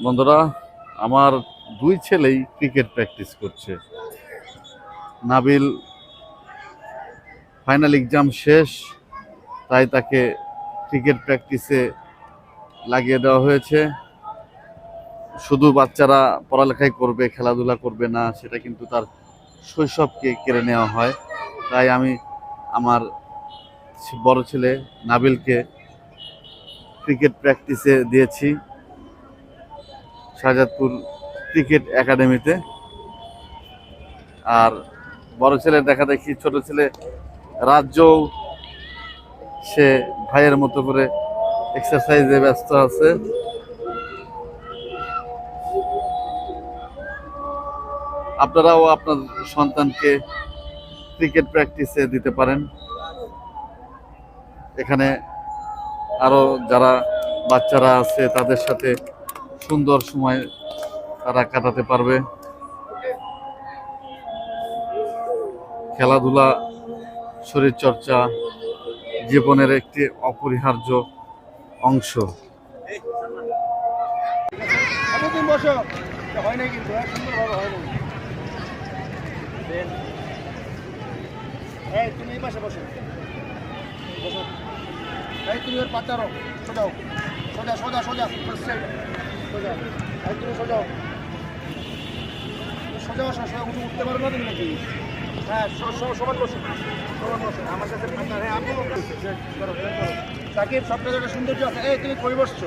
বন্ধুরা, আমার দুই ছেলেই ক্রিকেট প্র্যাকটিস করছে। নাবিল ফাইনাল এক্সাম শেষ, তাই তাকে ক্রিকেট প্র্যাকটিসে লাগিয়ে দেওয়া হয়েছে। শুধু বাচ্চারা পড়ালেখাই করবে, খেলাধুলা করবে না, সেটা কিন্তু তার শৈশবকে কেড়ে নেওয়া হয়। তাই আমি আমার বড় ছেলে নাবিলকে ক্রিকেট প্র্যাকটিসে দিয়েছি শাহজাদপুর ক্রিকেট একাডেমিতে। আর বড় ছেলে দেখা দেখি ছোট ছেলে রাজ্যও সে ভাইয়ের মতো করে এক্সারসাইজে ব্যস্ত আছে। আপনারাও আপনার সন্তানকে ক্রিকেট প্র্যাকটিসে দিতে পারেন। এখানে আরো যারা বাচ্চারা আছে তাদের সাথে সুন্দর সময় তারা কাটাতে পারবে। খেলাধুলা, শরীরচর্চা জীবনের একটি অপরিহার্য অংশ। তুমি পাশে বসো, তুমি ওর পাতারো সোজাও, সোজা সোজা সোজা সোজা, তুমি সোজাও সোজা বসো, সোজা উঠতে পারো না তুমি নাকি? হ্যাঁ, সমান বসো, সমান বসো আমার কাছে। হ্যাঁ, আপনি সাকিব, সব জায়গাটা সৌন্দর্য আছে। এই তুমি কই বসছো?